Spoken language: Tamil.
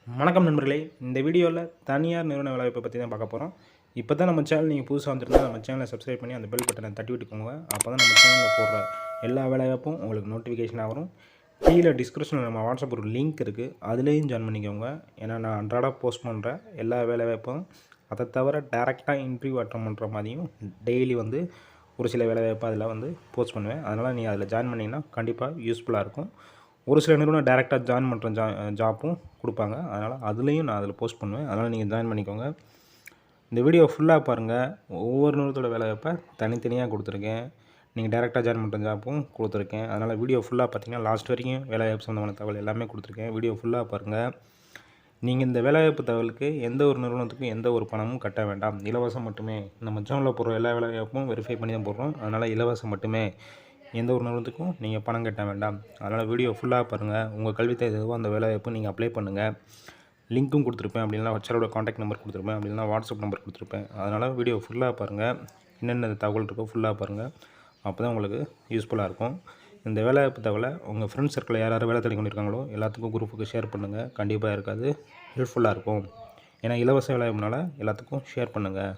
வணக்கம் நண்பர்களே. இந்த வீடியோவில் தனியார் நிறுவன வேலைவாய்ப்பை பற்றி தான் பார்க்க போகிறோம். இப்போ தான் நம்ம சேனல் நீங்கள் புதுசாக வந்துருந்தா நம்ம சேனலை சப்ஸ்கிரைப் பண்ணி அந்த பெல் பட்டனை தட்டி விட்டுக்கோங்க. அப்போ தான் நம்ம சேனலில் போடுற எல்லா வேலைவாய்ப்பும் உங்களுக்கு நோட்டிஃபிகேஷனாக வரும். கீழே டிஸ்கிரிப்ஷனில் நம்ம வாட்ஸ்அப் ஒரு லிங்க் இருக்குது, அதுலேயும் ஜாயின் பண்ணிக்கோங்க. ஏன்னா நான் அன்றாட போஸ்ட் பண்ணுற எல்லா வேலைவாய்ப்பும் அதை தவிர டேரெக்டாக இன்டர்வியூ அட்டன் பண்ணுற மாதிரியும் டெய்லி ஒரு சில வேலைவாய்ப்பு அதில் போஸ்ட் பண்ணுவேன். அதனால் நீங்கள் அதில் ஜாயின் பண்ணிங்கன்னா கண்டிப்பாக யூஸ்ஃபுல்லாக இருக்கும். ஒரு சில நிறுவனம் டேரெக்டாக ஜாயின் பண்ணுற ஜாப்பும் கொடுப்பாங்க. அதனால் அதுலேயும் நான் அதில் போஸ்ட் பண்ணுவேன். அதனால் நீங்கள் ஜாயின் பண்ணிக்கோங்க. இந்த வீடியோ ஃபுல்லாக பாருங்கள். ஒவ்வொரு நிறுவனத்தோட வேலைவாய்ப்பை தனித்தனியாக கொடுத்துருக்கேன். நீங்கள் டேரெக்டாக ஜாயின் பண்ணுற ஜாப்பும் கொடுத்துருக்கேன். அதனால் வீடியோ ஃபுல்லாக பார்த்தீங்கன்னா லாஸ்ட் வரைக்கும் வேலைவாய்ப்பு சம்மந்தமான தகவல் எல்லாமே கொடுத்துருக்கேன். வீடியோ ஃபுல்லாக பாருங்கள். நீங்கள் இந்த வேலைவாய்ப்பு தகவலுக்கு எந்த ஒரு நிறுவனத்துக்கும் எந்த ஒரு பணமும் கட்ட வேண்டாம். இலவசம் மட்டுமே. நம்ம சேனலில் போடுற எல்லா வேலைவாய்ப்பும் வெரிஃபை பண்ணி தான் போடுறோம். அதனால் இலவசம் மட்டுமே. எந்த ஒரு நிறுவனத்துக்கும் நீங்கள் பணம் கட்ட வேண்டாம். அதனால் வீடியோ ஃபுல்லாக பாருங்கள். உங்கள் கல்வி தேவை எதுவோ அந்த வேலைவாய்ப்பு நீங்கள் அப்ளை பண்ணுங்கள். லிங்க்கும் கொடுத்துருப்பேன். அப்படின்னா ஹெச்ஆரோட காண்டாக்ட் நம்பர் கொடுத்துருப்பேன். அப்படின்னா வாட்ஸ்அப் நம்பர் கொடுத்துருப்பேன். அதனால் வீடியோ ஃபுல்லாக பாருங்கள். என்னென்ன தகவல் இருக்கோ ஃபுல்லாக பாருங்கள். அப்போ தான் உங்களுக்கு யூஸ்ஃபுல்லாக இருக்கும். இந்த வேலைவாய்ப்பு தகவலை உங்கள் ஃப்ரெண்ட்ஸ் சர்க்கிளில் யார் வேலை தேடி கொண்டிருக்காங்களோ எல்லாத்துக்கும் குரூப்புக்கு ஷேர் பண்ணுங்கள். கண்டிப்பாக இருக்காது, ஹெல்ப்ஃபுல்லாக இருக்கும். ஏன்னா இலவச வேலைவாய்ப்புனால எல்லாத்துக்கும் ஷேர் பண்ணுங்கள்.